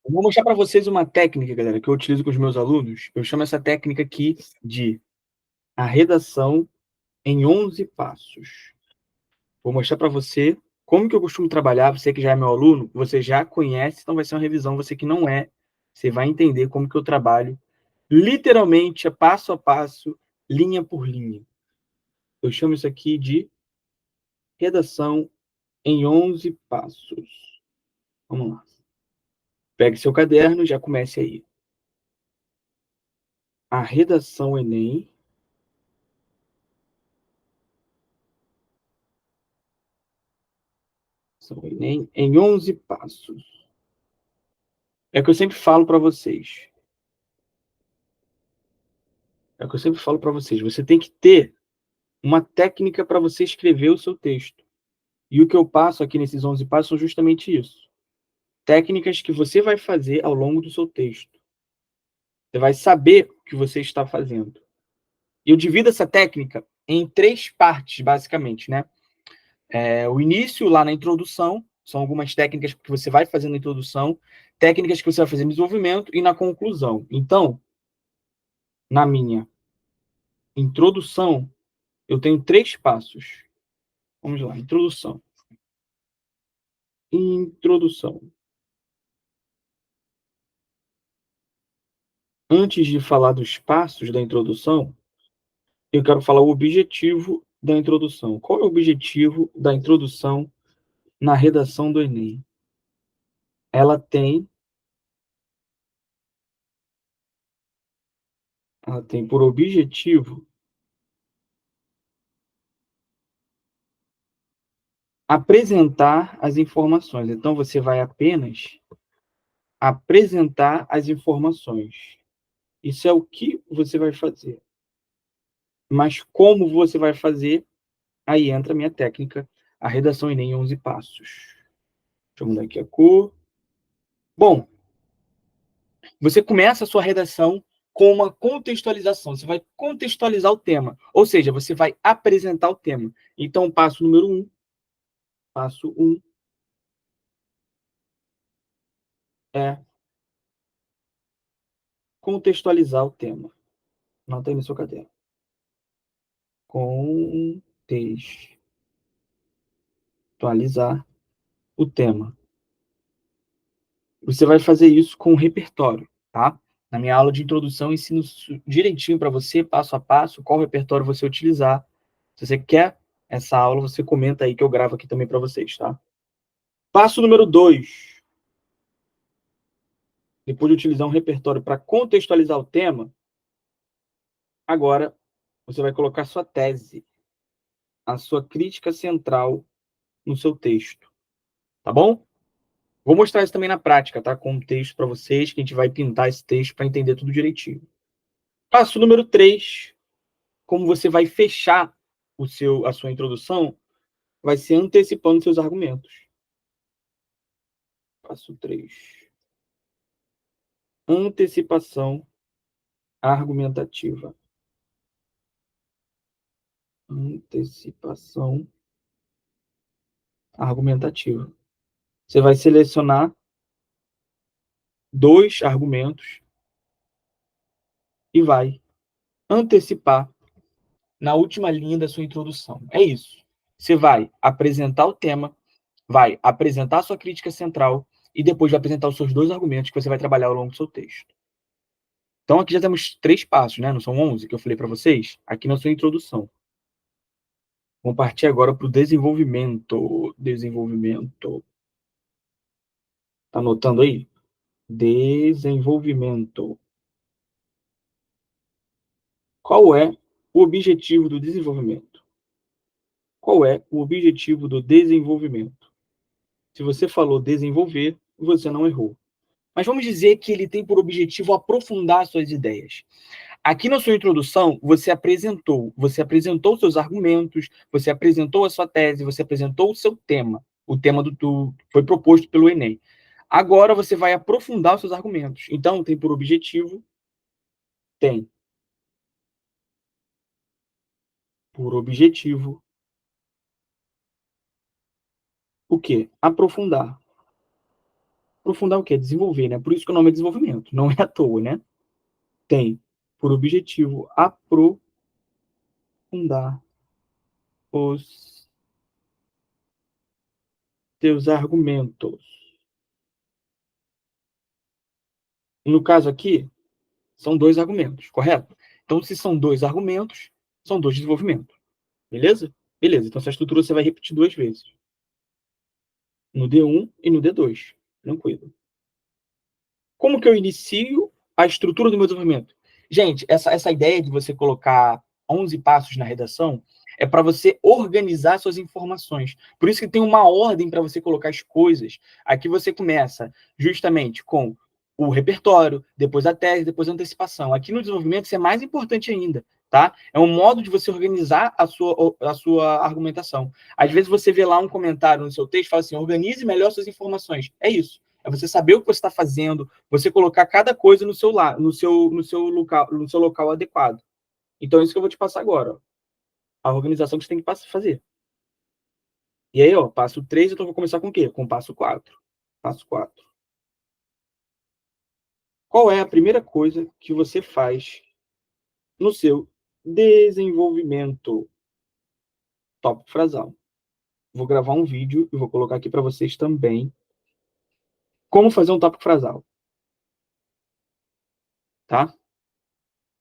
Eu vou mostrar para vocês uma técnica, galera, que eu utilizo com os meus alunos. Eu chamo essa técnica aqui de a redação em 11 passos. Vou mostrar para você como que eu costumo trabalhar. Você que já é meu aluno, você já conhece, então vai ser uma revisão. Você que não é, você vai entender como que eu trabalho, literalmente, passo a passo, linha por linha. Eu chamo isso aqui de redação em 11 passos. Vamos lá. Pegue seu caderno e já comece aí. A redação Enem São Enem em 11 passos. É o que eu sempre falo para vocês. É o que eu sempre falo para vocês. Você tem que ter uma técnica para você escrever o seu texto. E o que eu passo aqui nesses 11 passos são justamente isso. Técnicas que você vai fazer ao longo do seu texto. Você vai saber o que você está fazendo. E eu divido essa técnica em 3 partes, basicamente, né? O início, lá na introdução, são algumas técnicas que você vai fazer na introdução, técnicas que você vai fazer no desenvolvimento e na conclusão. Então, na minha introdução, eu tenho 3 passos. Vamos lá, introdução. Introdução. Antes de falar dos passos da introdução, eu quero falar o objetivo da introdução. Qual é o objetivo da introdução na redação do Enem? Ela tem, ela tem por objetivo apresentar as informações. Então, você vai apenas apresentar as informações. Isso é o que você vai fazer. Mas como você vai fazer, aí entra a minha técnica, a redação Enem em 11 passos. Deixa eu mudar aqui a cor. Bom, você começa a sua redação com uma contextualização. Você vai contextualizar o tema. Ou seja, você vai apresentar o tema. Então, passo número 1. Passo 1 é contextualizar o tema. Anota aí no seu caderno. Contextualizar o tema. Você vai fazer isso com o repertório, tá? Na minha aula de introdução, eu ensino direitinho para você, passo a passo, qual repertório você utilizar. Se você quer essa aula, você comenta aí que eu gravo aqui também para vocês, tá? Passo número 2. Depois de utilizar um repertório para contextualizar o tema, agora você vai colocar sua tese, a sua crítica central no seu texto, tá bom? Vou mostrar isso também na prática, tá? Com um texto para vocês, que a gente vai pintar esse texto para entender tudo direitinho. Passo número 3, como você vai fechar a sua introdução, vai ser antecipando seus argumentos. Passo 3. Antecipação argumentativa. Antecipação argumentativa. Você vai selecionar 2 argumentos e vai antecipar na última linha da sua introdução. É isso. Você vai apresentar o tema, vai apresentar a sua crítica central e depois vai apresentar os seus 2 argumentos que você vai trabalhar ao longo do seu texto. Então, aqui já temos 3 passos, né? Não são 11 que eu falei para vocês? Aqui na sua introdução. Vamos partir agora para o desenvolvimento. Desenvolvimento. Tá anotando aí? Desenvolvimento. Qual é o objetivo do desenvolvimento? Qual é o objetivo do desenvolvimento? Se você falou desenvolver, você não errou. Mas vamos dizer que ele tem por objetivo aprofundar suas ideias. Aqui na sua introdução, você apresentou seus argumentos, você apresentou a sua tese, você apresentou o seu tema, o tema do foi proposto pelo Enem. Agora você vai aprofundar os seus argumentos. Então, tem por objetivo, tem por objetivo o quê? Aprofundar. aprofundar o quê? Desenvolver, né? Por isso que o nome é desenvolvimento, não é à toa, né? Tem por objetivo aprofundar os teus argumentos. No caso aqui, são 2 argumentos, correto? Então, se são 2 argumentos, são 2 desenvolvimentos. Beleza? Beleza. Então, essa estrutura você vai repetir 2 vezes. No D1 e no D2. Tranquilo. Como que eu inicio a estrutura do meu desenvolvimento? Gente, essa ideia de você colocar 11 passos na redação é para você organizar suas informações. Por isso que tem uma ordem para você colocar as coisas. Aqui você começa justamente com o repertório, depois a tese, depois a antecipação. Aqui no desenvolvimento isso é mais importante ainda, tá? É um modo de você organizar a sua argumentação. Às vezes você vê lá um comentário no seu texto e fala assim, organize melhor suas informações. É isso. É você saber o que você está fazendo, você colocar cada coisa no seu local adequado. Então, é isso que eu vou te passar agora. Ó. A organização que você tem que fazer. E aí, ó, passo 3, então eu vou começar com o quê? Com o passo 4. Passo 4. Qual é a primeira coisa que você faz no seu desenvolvimento? Tópico frasal. Vou gravar um vídeo e vou colocar aqui para vocês também como fazer um tópico frasal. Tá?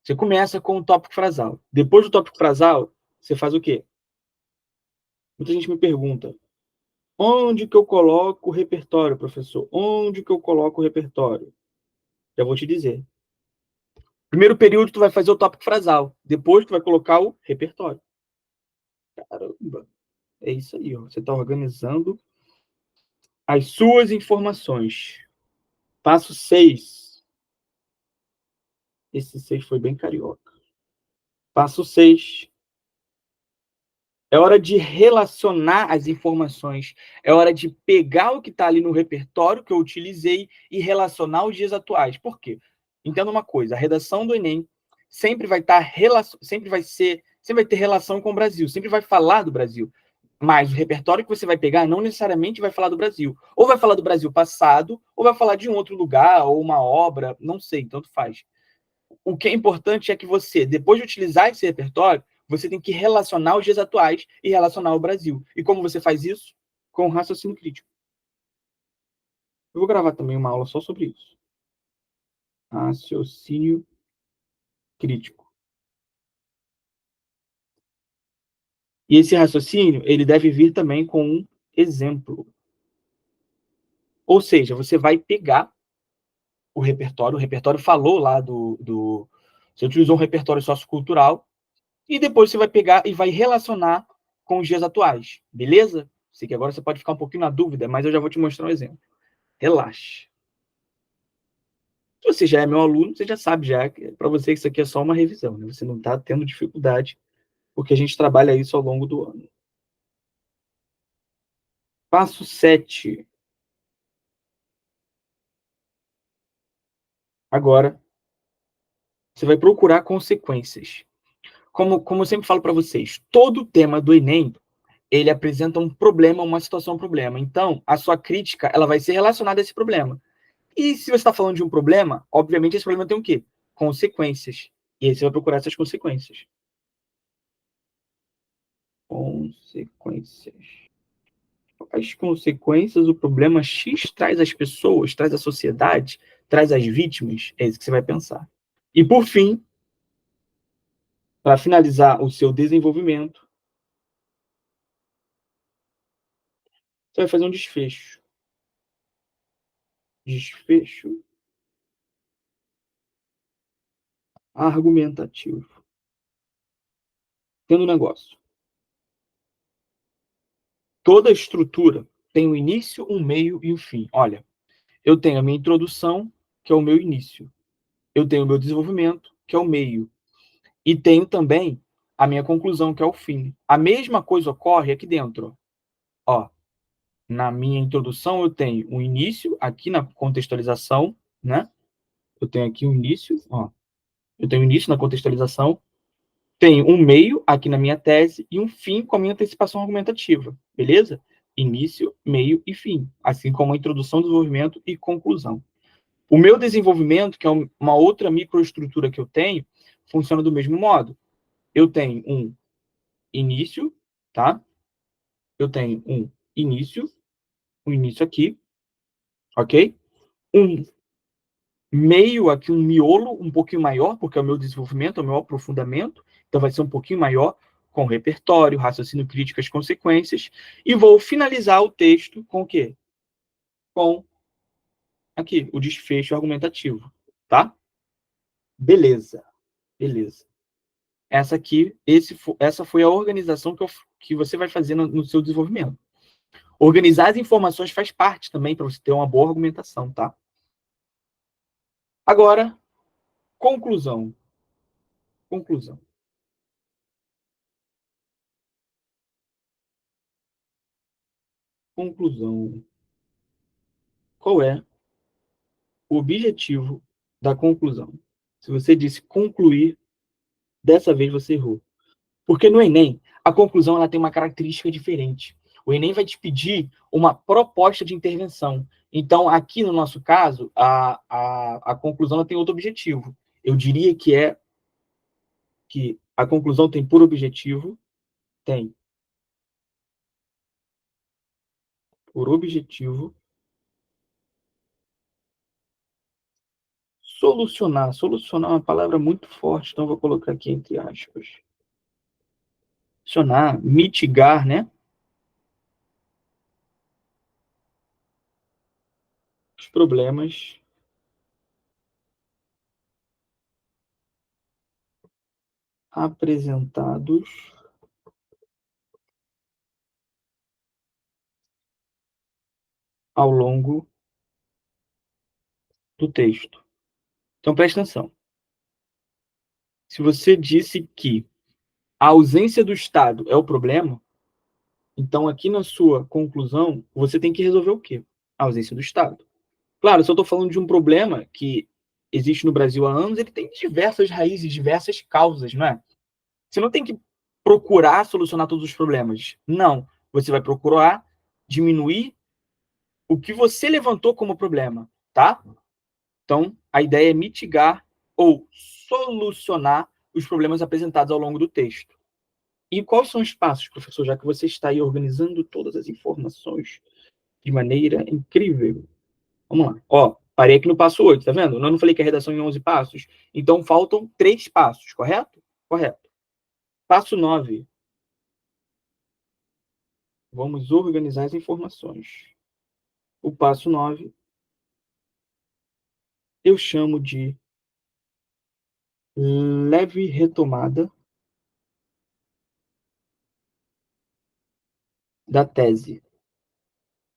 Você começa com o tópico frasal. Depois do tópico frasal, você faz o quê? Muita gente me pergunta, onde que eu coloco o repertório, professor? Onde que eu coloco o repertório? Já vou te dizer. Primeiro período, tu vai fazer o tópico frasal. Depois, tu vai colocar o repertório. Caramba. É isso aí, ó. Você está organizando as suas informações. Passo 6. Esse 6 foi bem carioca. Passo 6. É hora de relacionar as informações. É hora de pegar o que está ali no repertório que eu utilizei e relacionar os dias atuais. Por quê? Entenda uma coisa: a redação do Enem sempre vai estar sempre vai ter relação com o Brasil, sempre vai falar do Brasil. Mas o repertório que você vai pegar não necessariamente vai falar do Brasil. Ou vai falar do Brasil passado, ou vai falar de um outro lugar, ou uma obra, não sei, tanto faz. O que é importante é que você, depois de utilizar esse repertório, você tem que relacionar os dias atuais e relacionar o Brasil. E como você faz isso? Com raciocínio crítico. Eu vou gravar também uma aula só sobre isso. Raciocínio crítico. E esse raciocínio, ele deve vir também com um exemplo. Ou seja, você vai pegar o repertório falou lá você utilizou um repertório sociocultural, e depois você vai pegar e vai relacionar com os dias atuais, beleza? Sei que agora você pode ficar um pouquinho na dúvida, mas eu já vou te mostrar um exemplo. Relaxe. Se você já é meu aluno, você já sabe já que para você isso aqui é só uma revisão, né? Você não está tendo dificuldade, porque a gente trabalha isso ao longo do ano. Passo 7. Agora, você vai procurar consequências. Como eu sempre falo para vocês, todo tema do Enem, ele apresenta um problema, uma situação, um problema. Então, a sua crítica, ela vai ser relacionada a esse problema. E se você está falando de um problema, obviamente esse problema tem o quê? Consequências. E aí você vai procurar essas consequências. Consequências. As consequências, o problema X traz às pessoas, traz à sociedade, traz às vítimas, é isso que você vai pensar. E por fim, para finalizar o seu desenvolvimento, você vai fazer um desfecho. Desfecho argumentativo. Tendo um negócio. Toda estrutura tem um início, um meio e um fim. Olha, eu tenho a minha introdução, que é o meu início. Eu tenho o meu desenvolvimento, que é o meio. E tenho também a minha conclusão, que é o fim. A mesma coisa ocorre aqui dentro. Ó, na minha introdução, eu tenho um início, aqui na contextualização, né? Eu tenho aqui um início, ó. Eu tenho um início na contextualização, tenho um meio aqui na minha tese e um fim com a minha antecipação argumentativa, beleza? início, meio e fim, assim como a introdução, desenvolvimento e conclusão. O meu desenvolvimento, que é uma outra microestrutura que eu tenho, funciona do mesmo modo. Eu tenho um início, tá? Eu tenho um início aqui, ok? Um meio aqui, um miolo um pouquinho maior, porque é o meu desenvolvimento, é o meu aprofundamento, então vai ser um pouquinho maior, com repertório, raciocínio crítico, as consequências, e vou finalizar o texto com o quê? Com aqui, o desfecho argumentativo, tá? Beleza, beleza. Essa foi a organização que você vai fazer no seu desenvolvimento. Organizar as informações faz parte também para você ter uma boa argumentação, tá? Agora, conclusão. Conclusão. Conclusão. Qual é o objetivo da conclusão? Se você disse concluir, dessa vez você errou. Porque no Enem, a conclusão ela tem uma característica diferente. O Enem vai te pedir uma proposta de intervenção. Então, aqui no nosso caso, a conclusão tem outro objetivo. Eu diria que a conclusão tem por objetivo, tem por objetivo solucionar. Solucionar é uma palavra muito forte, então vou colocar aqui entre aspas. Solucionar, mitigar, né? Os problemas apresentados ao longo do texto. Então presta atenção. Se você disse que a ausência do Estado é o problema, então aqui na sua conclusão você tem que resolver o quê? A ausência do Estado. Claro, se eu estou falando de um problema que existe no Brasil há anos, ele tem diversas raízes, diversas causas, não é? Você não tem que procurar solucionar todos os problemas. Não. Você vai procurar diminuir o que você levantou como problema, tá? Então, a ideia é mitigar ou solucionar os problemas apresentados ao longo do texto. E quais são os passos, professor, já que você está aí organizando todas as informações de maneira incrível? Vamos lá. Ó, parei aqui no passo 8, tá vendo? Eu não falei que a redação em 11 passos. Então, faltam 3 passos, correto? Correto. Passo 9. Vamos organizar as informações. O passo 9 eu chamo de leve retomada da tese.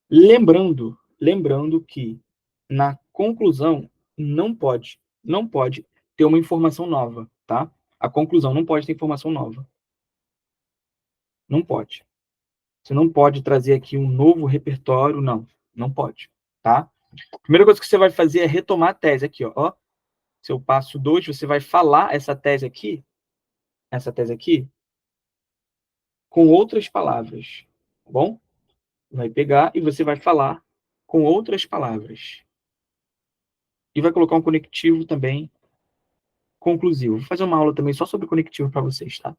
Lembrando que na conclusão não pode ter uma informação nova, tá? A conclusão não pode ter informação nova. Não pode. Você não pode trazer aqui um novo repertório, não pode, tá? A primeira coisa que você vai fazer é retomar a tese aqui, ó. Seu passo 2, você vai falar essa tese aqui, com outras palavras, tá bom? Vai pegar e você vai falar com outras palavras. E vai colocar um conectivo também conclusivo. Vou fazer uma aula também só sobre conectivo para vocês, tá?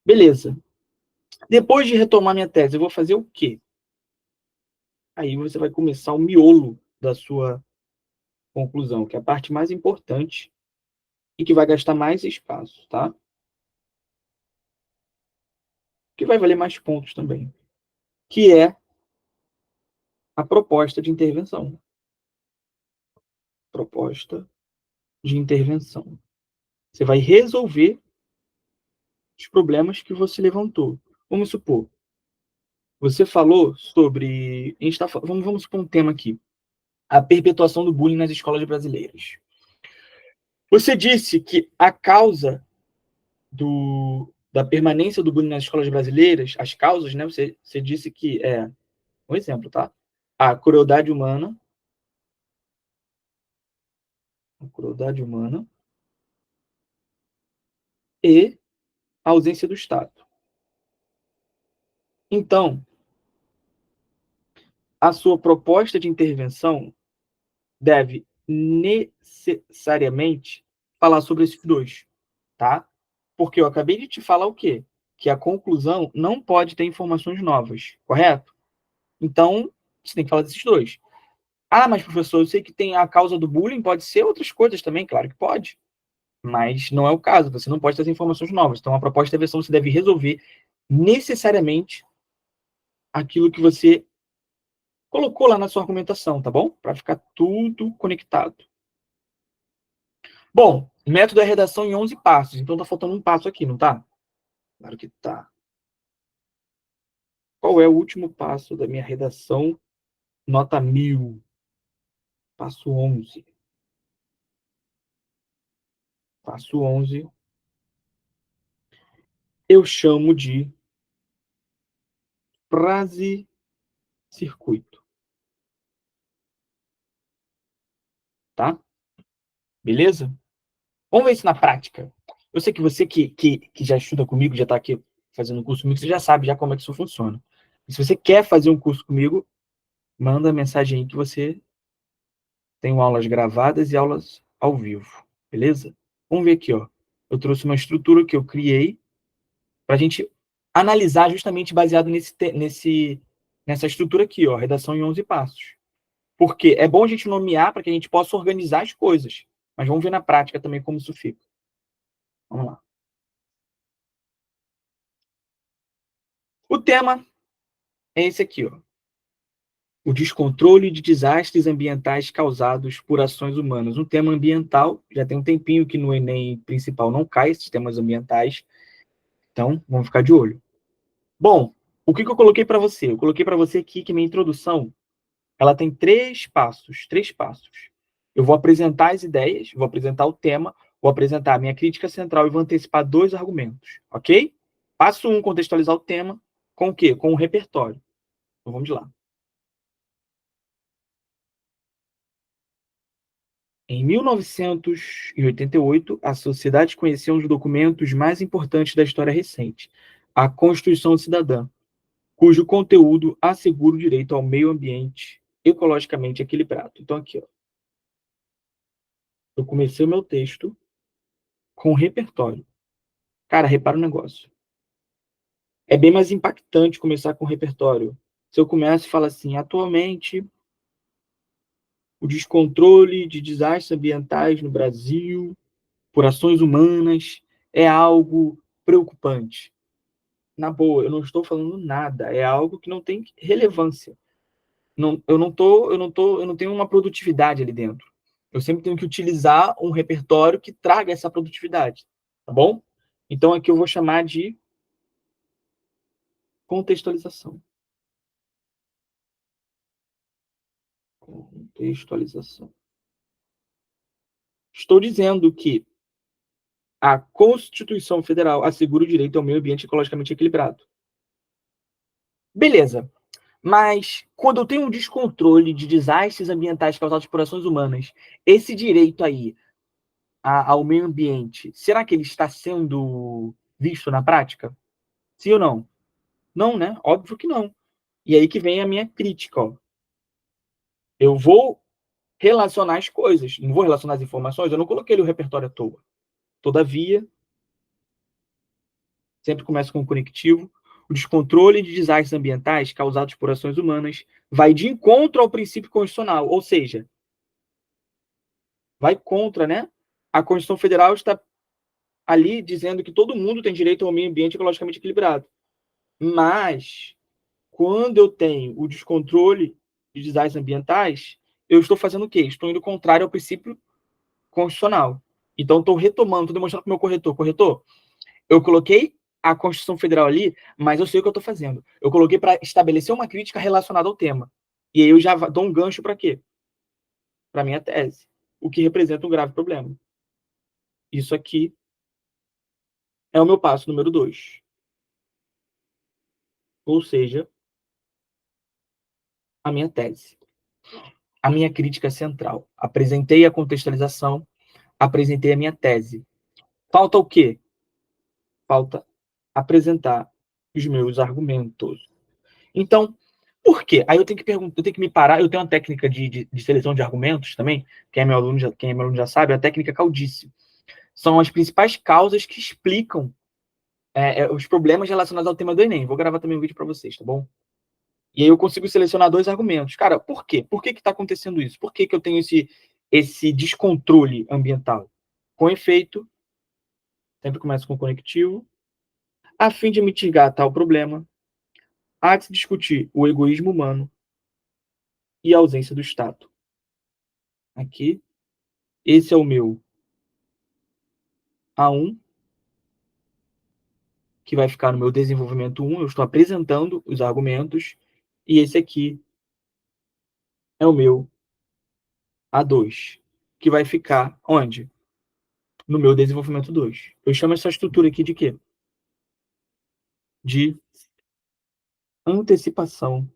Beleza. Depois de retomar minha tese, eu vou fazer o quê? Aí você vai começar o miolo da sua conclusão, que é a parte mais importante e que vai gastar mais espaço, tá? Que vai valer mais pontos também, que é a proposta de intervenção. Proposta de intervenção. Você vai resolver os problemas que você levantou. Vamos supor, você falou sobre. Vamos supor um tema aqui: a perpetuação do bullying nas escolas brasileiras. Você disse que a causa da permanência do bullying nas escolas brasileiras, as causas, né? Você disse que é. Um exemplo, tá? A crueldade humana. A crueldade humana e a ausência do Estado. Então, a sua proposta de intervenção deve necessariamente falar sobre esses dois, tá? Porque eu acabei de te falar o quê? Que a conclusão não pode ter informações novas, correto? Então, você tem que falar desses dois. Ah, mas professor, eu sei que tem a causa do bullying, pode ser outras coisas também, claro que pode. Mas não é o caso, você não pode trazer informações novas. Então, a proposta de intervenção você deve resolver necessariamente aquilo que você colocou lá na sua argumentação, tá bom? Para ficar tudo conectado. Bom, método é redação em 11 passos. Então tá faltando um passo aqui, não tá? Claro que tá. Qual é o último passo da minha redação? Nota 1000. Passo 11. Passo 11. Eu chamo de frase circuito, tá? Beleza? Vamos ver isso na prática. Eu sei que você que já estuda comigo, já está aqui fazendo um curso comigo, você já sabe já como é que isso funciona. E se você quer fazer um curso comigo, manda mensagem aí que você tem aulas gravadas e aulas ao vivo, beleza? Vamos ver aqui, ó. Eu trouxe uma estrutura que eu criei para a gente analisar justamente baseado nessa estrutura aqui, ó, redação em 11 passos. Porque é bom a gente nomear para que a gente possa organizar as coisas. Mas vamos ver na prática também como isso fica. Vamos lá. O tema é esse aqui, ó. O descontrole de desastres ambientais causados por ações humanas. Um tema ambiental, já tem um tempinho que no Enem principal não cai esses temas ambientais, então vamos ficar de olho. Bom, o que eu coloquei para você? Eu coloquei para você aqui que minha introdução, ela tem três passos, Eu vou apresentar as ideias, vou apresentar o tema, vou apresentar a minha crítica central e vou antecipar dois argumentos, ok? Passo 1, contextualizar o tema, com o quê? Com o repertório. Então vamos lá. Em 1988, a sociedade conheceu um dos documentos mais importantes da história recente, a Constituição Cidadã, cujo conteúdo assegura o direito ao meio ambiente ecologicamente equilibrado. Então, aqui, ó, eu comecei o meu texto com repertório. Cara, repara o negócio. É bem mais impactante começar com repertório. Se eu começo e falo assim, atualmente, o descontrole de desastres ambientais no Brasil por ações humanas é algo preocupante. Na boa, eu não estou falando nada, é algo que não tem relevância. Não, eu não tenho uma produtividade ali dentro. Eu sempre tenho que utilizar um repertório que traga essa produtividade, tá bom? Então aqui eu vou chamar de contextualização. Contextualização. Estou dizendo que a Constituição Federal assegura o direito ao meio ambiente ecologicamente equilibrado. Beleza. Mas quando eu tenho um descontrole de desastres ambientais causados por ações humanas, esse direito aí ao meio ambiente, será que ele está sendo visto na prática? Sim ou não? Não, né? Óbvio que não. E aí que vem a minha crítica, ó. Eu vou relacionar as coisas, não vou relacionar as informações, eu não coloquei ali o repertório à toa. Todavia, sempre começa com o conectivo, o descontrole de desastres ambientais causados por ações humanas vai de encontro ao princípio constitucional, ou seja, vai contra, né? A Constituição Federal está ali dizendo que todo mundo tem direito ao meio ambiente ecologicamente equilibrado. Mas, quando eu tenho o descontrole de desastres ambientais, eu estou fazendo o quê? Estou indo contrário ao princípio constitucional. Então, estou retomando, estou demonstrando para o meu corretor. Corretor, eu coloquei a Constituição Federal ali, mas eu sei o que eu estou fazendo. Eu coloquei para estabelecer uma crítica relacionada ao tema. E aí eu já dou um gancho para quê? Para minha tese. O que representa um grave problema. Isso aqui é o meu passo número 2. Ou seja, a minha tese. A minha crítica central. Apresentei a contextualização, apresentei a minha tese. Falta o quê? Falta apresentar os meus argumentos. Então, Por quê? Aí eu tenho que perguntar, eu tenho que me parar. Eu tenho uma técnica de seleção de argumentos também. Quem é meu aluno já sabe, é a técnica Caudice. São as principais causas que explicam os problemas relacionados ao tema do Enem. Vou gravar também um vídeo para vocês, tá bom? E aí eu consigo selecionar dois argumentos. Cara, por quê? Por que está acontecendo isso? Por que eu tenho esse descontrole ambiental? Com efeito, sempre começa com conectivo, a fim de mitigar tal problema, há de se discutir o egoísmo humano e a ausência do Estado. Aqui, esse é o meu A1, que vai ficar no meu desenvolvimento 1, eu estou apresentando os argumentos, e esse aqui é o meu A2, que vai ficar onde? No meu desenvolvimento 2. Eu chamo essa estrutura aqui de quê? De antecipação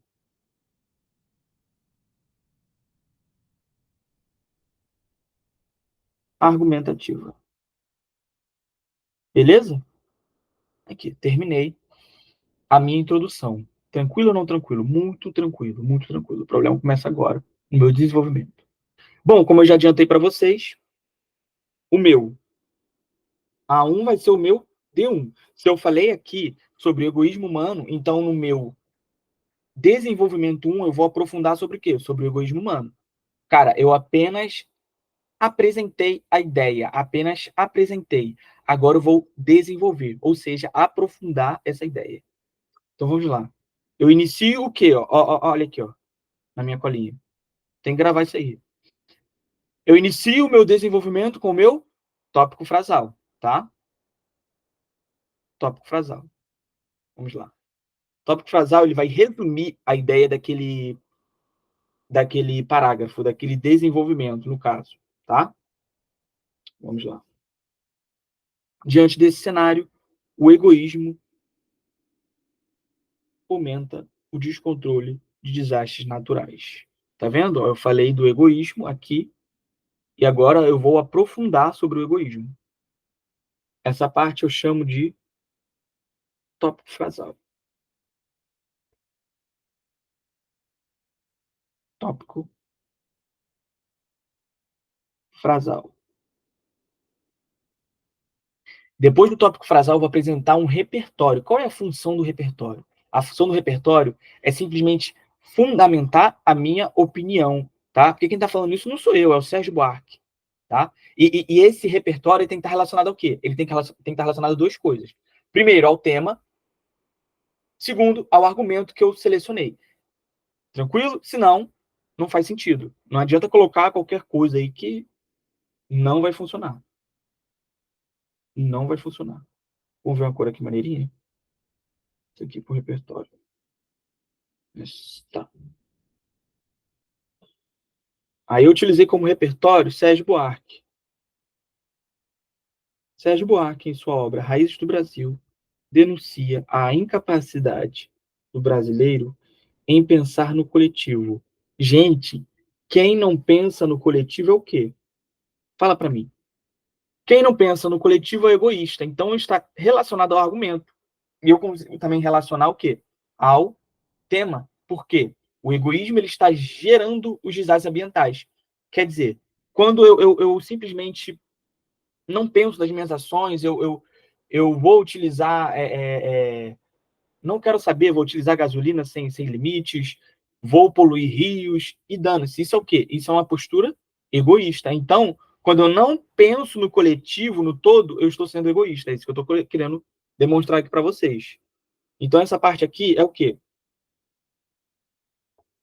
argumentativa. Beleza? Aqui, terminei a minha introdução. Tranquilo ou não tranquilo? Muito tranquilo, muito tranquilo. O problema começa agora, no meu desenvolvimento. Bom, como eu já adiantei para vocês, o meu A1 vai ser o meu D1. Se eu falei aqui sobre o egoísmo humano, então no meu desenvolvimento 1 eu vou aprofundar sobre o quê? Sobre o egoísmo humano. Cara, eu apenas apresentei a ideia, apenas apresentei. Agora eu vou desenvolver, ou seja, aprofundar essa ideia. Então vamos lá. Eu inicio o quê? Olha aqui, ó, na minha colinha. Tem que gravar isso aí. Eu inicio o meu desenvolvimento com o meu tópico frasal, tá? Tópico frasal. Vamos lá. Tópico frasal, ele vai resumir a ideia daquele parágrafo, daquele desenvolvimento, no caso, tá? Vamos lá. Diante desse cenário, o egoísmo fomenta o descontrole de desastres naturais. Tá vendo? Eu falei do egoísmo aqui e agora eu vou aprofundar sobre o egoísmo. Essa parte eu chamo de tópico frasal. Tópico frasal. Depois do tópico frasal, eu vou apresentar um repertório. Qual é a função do repertório? A função do repertório é simplesmente fundamentar a minha opinião, tá? Porque quem está falando isso não sou eu, é o Sérgio Buarque, tá? E esse repertório tem que estar relacionado ao quê? Ele tem que estar relacionado a duas coisas. Primeiro, ao tema. Segundo, ao argumento que eu selecionei. Tranquilo? Senão, não faz sentido. Não adianta colocar qualquer coisa aí que não vai funcionar. Não vai funcionar. Vamos ver uma cor aqui maneirinha? Isso aqui pro repertório. Tá. Aí eu utilizei como repertório Sérgio Buarque. Sérgio Buarque, em sua obra Raízes do Brasil, denuncia a incapacidade do brasileiro em pensar no coletivo. Gente, quem não pensa no coletivo é o quê? Fala para mim. Quem não pensa no coletivo é egoísta. Então está relacionado ao argumento. E eu consigo também relacionar o quê? Ao tema. Por quê? O egoísmo ele está gerando os desastres ambientais. Quer dizer, quando eu simplesmente não penso nas minhas ações, eu vou utilizar, não quero saber, vou utilizar gasolina sem limites, vou poluir rios, e dane-se. Isso é o quê? Isso é uma postura egoísta. Então, quando eu não penso no coletivo, no todo, eu estou sendo egoísta. É isso que eu estou querendo demonstrar aqui para vocês. Então, essa parte aqui é o quê?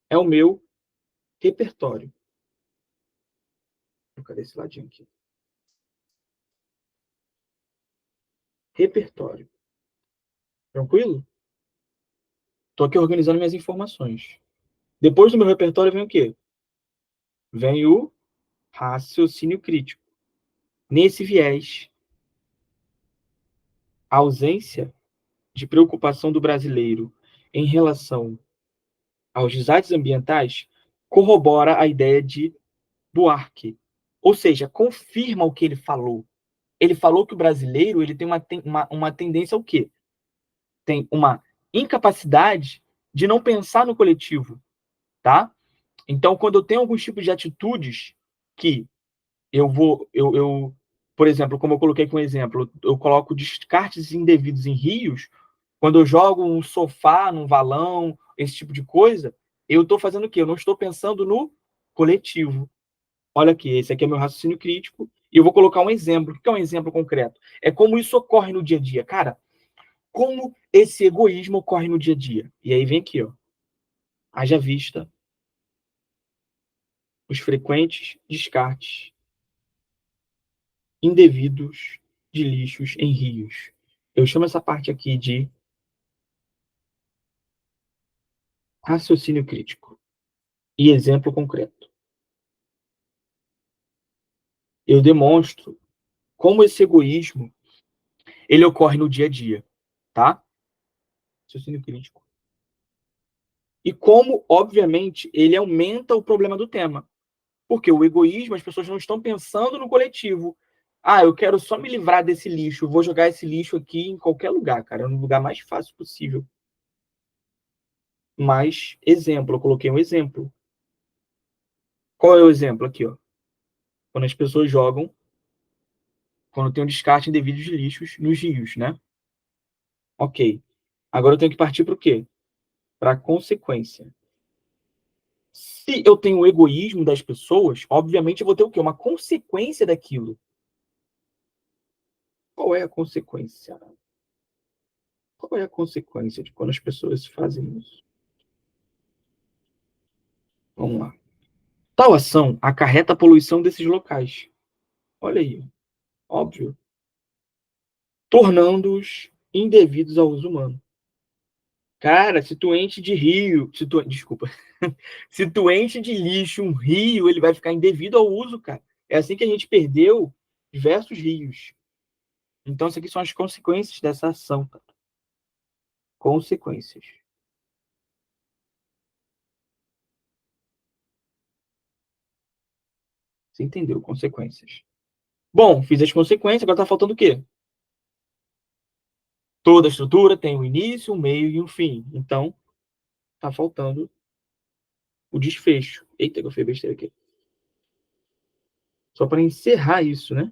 É o meu repertório. Cadê esse ladinho aqui? Repertório. Tranquilo? Estou aqui organizando minhas informações. Depois do meu repertório vem o quê? Vem o raciocínio crítico. Nesse viés, a ausência de preocupação do brasileiro em relação aos desastres ambientais corrobora a ideia de Buarque. Ou seja, confirma o que ele falou. Ele falou que o brasileiro ele tem uma tendência ao quê? Tem uma incapacidade de não pensar no coletivo, tá? Então, quando eu tenho alguns tipos de atitudes que por exemplo, como eu coloquei com exemplo, eu coloco descartes indevidos em rios, quando eu jogo um sofá num valão, esse tipo de coisa, eu estou fazendo o quê? Eu não estou pensando no coletivo. Olha aqui, esse aqui é meu raciocínio crítico, e eu vou colocar um exemplo. O que é um exemplo concreto? É como isso ocorre no dia a dia. Cara, como esse egoísmo ocorre no dia a dia? E aí vem aqui, ó. Haja vista os frequentes descartes indevidos de lixos em rios. Eu chamo essa parte aqui de raciocínio crítico e exemplo concreto. Eu demonstro como esse egoísmo ele ocorre no dia a dia, tá? Raciocínio crítico. E como, obviamente, ele aumenta o problema do tema. Porque o egoísmo, as pessoas não estão pensando no coletivo. Ah, eu quero só me livrar desse lixo, vou jogar esse lixo aqui em qualquer lugar, cara, no lugar mais fácil possível. Mas, exemplo, eu coloquei um exemplo. Qual é o exemplo aqui, ó? Quando as pessoas jogam, quando tem um descarte indevido de lixos nos rios, né? Ok. Agora eu tenho que partir para o quê? Para a consequência. Se eu tenho o egoísmo das pessoas, obviamente eu vou ter o quê? Uma consequência daquilo. Qual é a consequência? Qual é a consequência de quando as pessoas fazem isso? Vamos lá. Tal ação acarreta a poluição desses locais. Olha aí, óbvio. Tornando-os indevidos ao uso humano. Cara, se tu enche de rio, desculpa, se tu enche de lixo um rio, ele vai ficar indevido ao uso, cara. É assim que a gente perdeu diversos rios. Então, isso aqui são as consequências dessa ação, cara. Consequências. Você entendeu? Consequências. Bom, fiz as consequências, agora tá faltando o quê? Toda a estrutura tem um início, um meio e um fim. Então, tá faltando o desfecho. Eita, que eu fiz besteira aqui. Só para encerrar isso, né?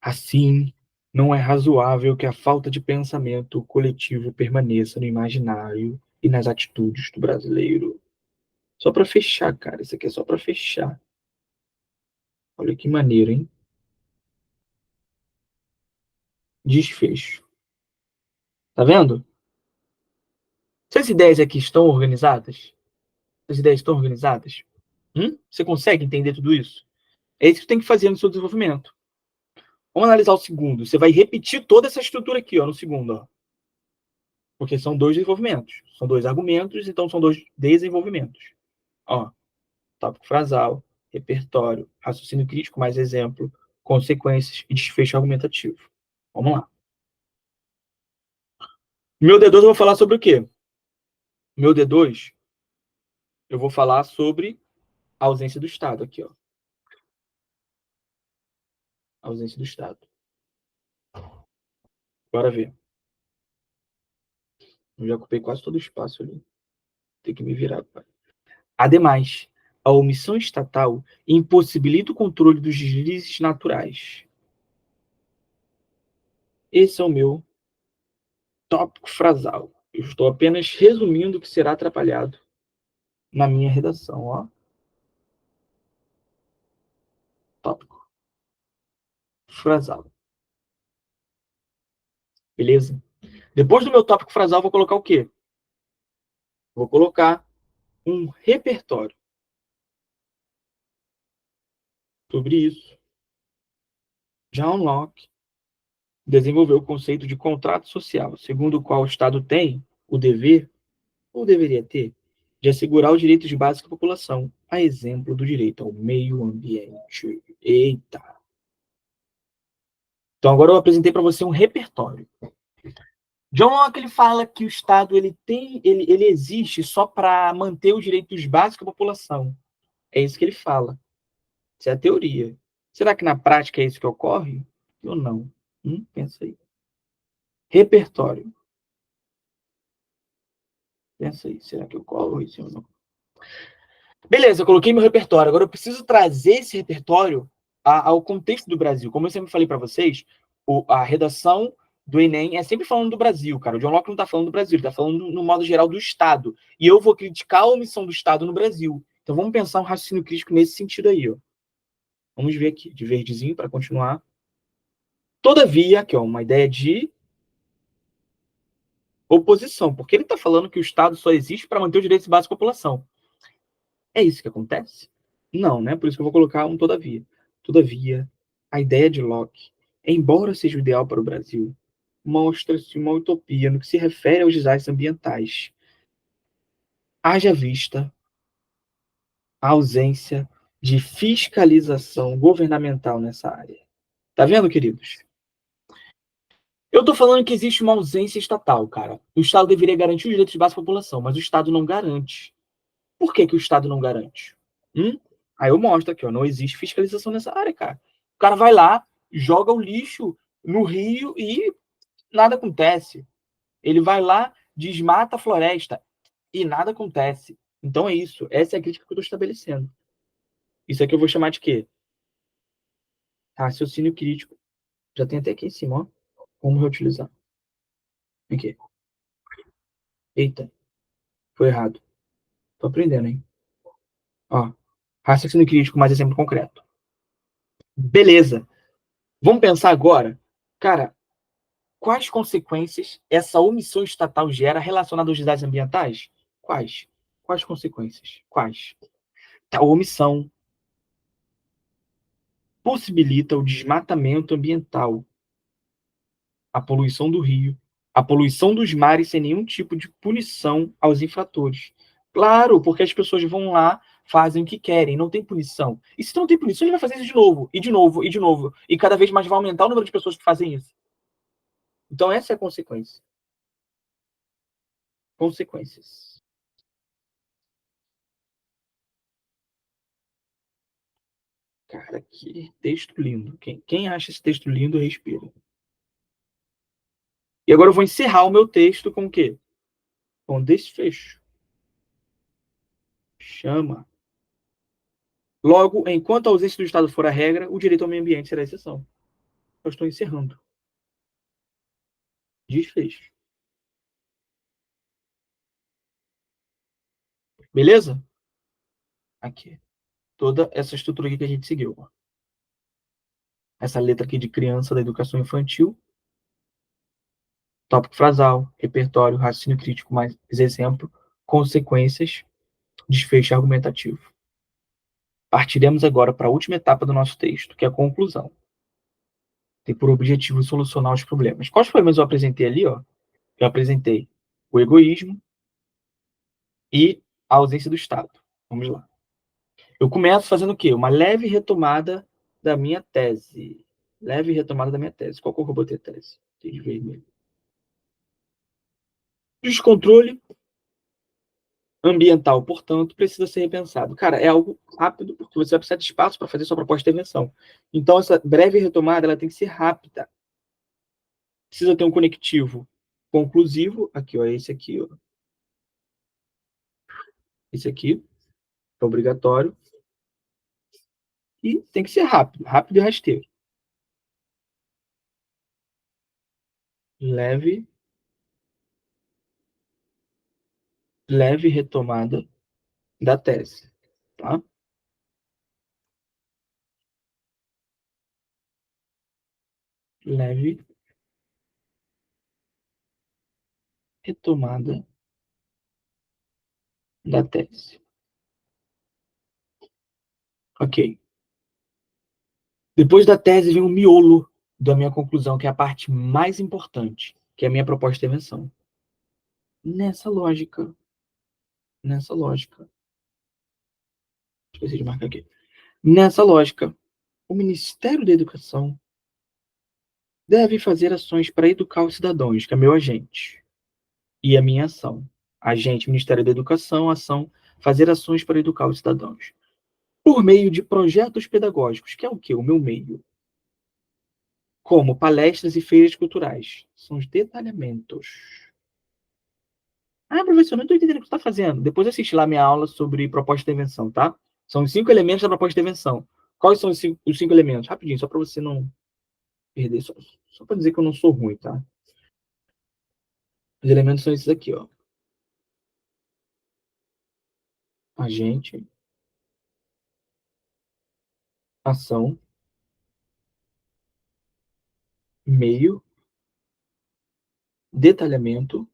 Assim, não é razoável que a falta de pensamento coletivo permaneça no imaginário e nas atitudes do brasileiro. Só para fechar, cara. Isso aqui é só para fechar. Olha que maneiro, hein? Desfecho. Tá vendo? Essas ideias aqui estão organizadas? As ideias estão organizadas? Você consegue entender tudo isso? É isso que você tem que fazer no seu desenvolvimento. Vamos analisar o segundo. Você vai repetir toda essa estrutura aqui, ó, no segundo, ó. Porque são dois desenvolvimentos. São dois argumentos, então são dois desenvolvimentos. Ó, tópico frasal, repertório, raciocínio crítico, mais exemplo, consequências e desfecho argumentativo. Vamos lá. Meu D2 eu vou falar sobre o quê? Meu D2 eu vou falar sobre a ausência do Estado aqui, ó. A ausência do Estado. Bora ver. Eu já ocupei quase todo o espaço ali. Tem que me virar, pai. Ademais, a omissão estatal impossibilita o controle dos deslizes naturais. Esse é o meu tópico frasal. Eu estou apenas resumindo o que será atrapalhado na minha redação. Ó. Tópico frasal. Beleza? Depois do meu tópico frasal, vou colocar o quê? Vou colocar um repertório sobre isso. John Locke desenvolveu o conceito de contrato social, segundo o qual o Estado tem o dever, ou deveria ter, de assegurar os direitos básicos da população, a exemplo do direito ao meio ambiente. Eita! Então agora eu apresentei para você um repertório. John Locke ele fala que o Estado ele existe só para manter os direitos básicos da população. É isso que ele fala. Isso é a teoria. Será que na prática é isso que ocorre? Ou não? Pensa aí. Repertório. Pensa aí, será que eu colo isso ou não? Beleza, eu coloquei meu repertório. Agora eu preciso trazer esse repertório ao contexto do Brasil. Como eu sempre falei para vocês, a redação do Enem é sempre falando do Brasil, cara. O John Locke não está falando do Brasil, ele está falando no modo geral do Estado. E eu vou criticar a omissão do Estado no Brasil. Então vamos pensar um raciocínio crítico nesse sentido aí, ó. Vamos ver aqui, de verdezinho para continuar. Todavia, aqui, ó, uma ideia de oposição, porque ele está falando que o Estado só existe para manter os direitos básicos da população. É isso que acontece? Não, né? Por isso que eu vou colocar um todavia. Todavia, a ideia de Locke, embora seja o ideal para o Brasil, mostra-se uma utopia no que se refere aos desastres ambientais. Haja vista a ausência de fiscalização governamental nessa área. Tá vendo, queridos? Eu tô falando que existe uma ausência estatal, cara. O Estado deveria garantir os direitos básicos da população, mas o Estado não garante. Por que que o Estado não garante? Aí eu mostro aqui, ó, não existe fiscalização nessa área, cara. O cara vai lá, joga o lixo no rio e nada acontece. Ele vai lá, desmata a floresta e nada acontece. Então é isso. Essa é a crítica que eu estou estabelecendo. Isso aqui eu vou chamar de quê? Raciocínio crítico. Já tem até aqui em cima, ó. Como reutilizar. Aqui. Eita, foi errado. Tô aprendendo, hein? Ó, raciocínio crítico, mais exemplo concreto. Beleza. Vamos pensar agora, cara, quais consequências essa omissão estatal gera relacionada aos desastres ambientais? Quais? Quais consequências? Quais? A omissão possibilita o desmatamento ambiental, a poluição do rio, a poluição dos mares sem nenhum tipo de punição aos infratores. Claro, porque as pessoas vão lá, fazem o que querem, não tem punição. E se não tem punição, ele vai fazer isso de novo, e de novo, e de novo. E cada vez mais vai aumentar o número de pessoas que fazem isso. Então, essa é a consequência. Consequências. Cara, que texto lindo. Quem acha esse texto lindo, respira. E agora eu vou encerrar o meu texto com o quê? Com desfecho. Chama. Logo, enquanto a ausência do Estado for a regra, o direito ao meio ambiente será a exceção. Eu estou encerrando. Desfecho. Beleza? Aqui. Toda essa estrutura aqui que a gente seguiu. Essa letra aqui de criança da educação infantil. Tópico frasal, repertório, raciocínio crítico, mais exemplo, consequências, desfecho argumentativo. Partiremos agora para a última etapa do nosso texto, que é a conclusão. Tem por objetivo solucionar os problemas. Quais problemas eu apresentei ali? Ó? Eu apresentei o egoísmo e a ausência do Estado. Vamos lá. Eu começo fazendo o quê? Uma leve retomada da minha tese. Leve retomada da minha tese. Qual cor que eu botei a tese? Tem de vermelho. Descontrole ambiental, portanto, precisa ser repensado. Cara, é algo rápido, porque você vai precisar de espaço para fazer sua proposta de intervenção. Então, essa breve retomada ela tem que ser rápida. Precisa ter um conectivo conclusivo. Aqui, ó, esse aqui, ó. Esse aqui é obrigatório. E tem que ser rápido, rápido e rasteiro. Leve, leve retomada da tese, tá? Leve retomada da tese. Ok. Depois da tese vem o miolo da minha conclusão, que é a parte mais importante, que é a minha proposta de intervenção. Nessa lógica, nessa lógica, esqueci de marcar aqui. Nessa lógica, o Ministério da Educação deve fazer ações para educar os cidadãos, que é meu agente, e a minha ação. Agente, Ministério da Educação, ação, fazer ações para educar os cidadãos. Por meio de projetos pedagógicos, que é o quê? O meu meio. Como palestras e feiras culturais. São os detalhamentos. Ah, professor, não estou entendendo o que você está fazendo. Depois assiste lá minha aula sobre proposta de intervenção, tá? São os 5 elementos da proposta de intervenção. Quais são os cinco elementos? Rapidinho, só para você não perder, só para dizer que eu não sou ruim, tá? Os elementos são esses aqui, ó. Agente, ação, meio, detalhamento,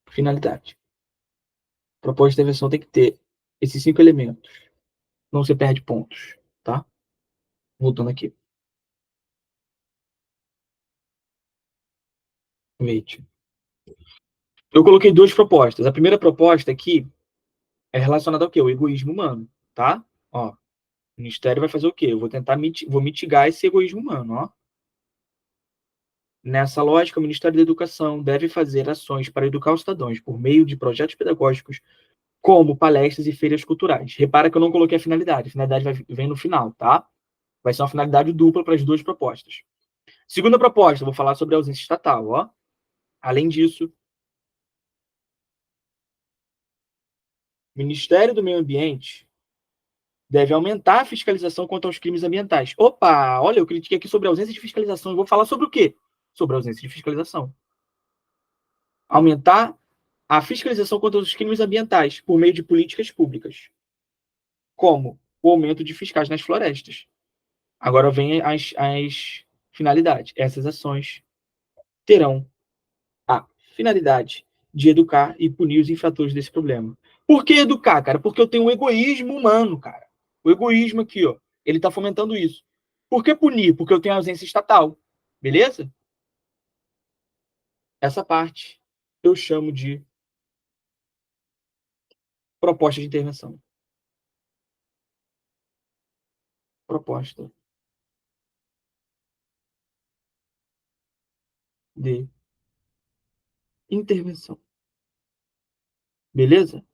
finalidade. Proposta de intervenção tem que ter esses 5 elementos. Não se perde pontos, tá? Voltando aqui. Wait. Eu coloquei 2 propostas. A primeira proposta aqui é relacionada ao quê? O egoísmo humano, tá? Ó, o Ministério vai fazer o quê? Eu vou tentar vou mitigar esse egoísmo humano, ó. Nessa lógica, o Ministério da Educação deve fazer ações para educar os cidadãos por meio de projetos pedagógicos, como palestras e feiras culturais. Repara que eu não coloquei a finalidade. A finalidade vem no final, tá? Vai ser uma finalidade dupla para as 2 propostas. Segunda proposta, eu vou falar sobre a ausência estatal, ó. Além disso, o Ministério do Meio Ambiente deve aumentar a fiscalização contra os crimes ambientais. Opa, olha, eu critiquei aqui sobre a ausência de fiscalização. Eu vou falar sobre o quê? Sobre a ausência de fiscalização. Aumentar a fiscalização contra os crimes ambientais por meio de políticas públicas, como o aumento de fiscais nas florestas. Agora vem as finalidades. Essas ações terão a finalidade de educar e punir os infratores desse problema. Por que educar, cara? Porque eu tenho um egoísmo humano, cara. O egoísmo aqui, ó, ele tá fomentando isso. Por que punir? Porque eu tenho ausência estatal. Beleza? Essa parte eu chamo de proposta de intervenção. Proposta de intervenção. Beleza?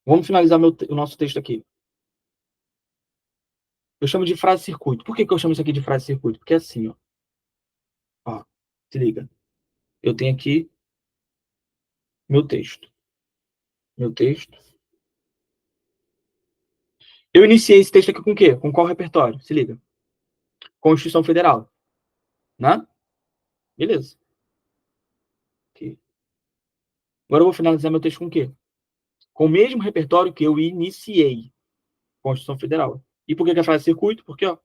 Vamos finalizar o nosso texto aqui. Eu chamo de frase-circuito. Por que eu chamo isso aqui de frase-circuito? Porque é assim, ó, se liga. Eu tenho aqui meu texto. Meu texto. Eu iniciei esse texto aqui com o quê? Com qual repertório? Se liga. Constituição Federal. Né? Beleza. Aqui. Agora eu vou finalizar meu texto com o quê? Com o mesmo repertório que eu iniciei. Constituição Federal. E por que é frase-circuito? Porque, ó,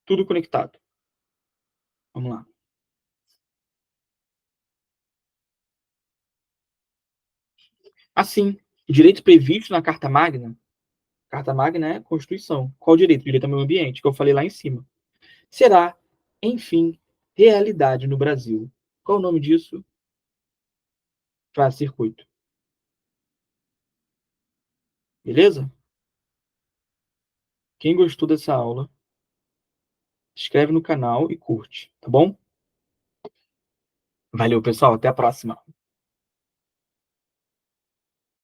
tudo conectado. Vamos lá. Assim, o direito previsto na Carta Magna é Constituição. Qual o direito? O direito ao meio ambiente, que eu falei lá em cima. Será, enfim, realidade no Brasil. Qual o nome disso? Frase-circuito. Beleza? Quem gostou dessa aula, se inscreve no canal e curte, tá bom? Valeu, pessoal. Até a próxima.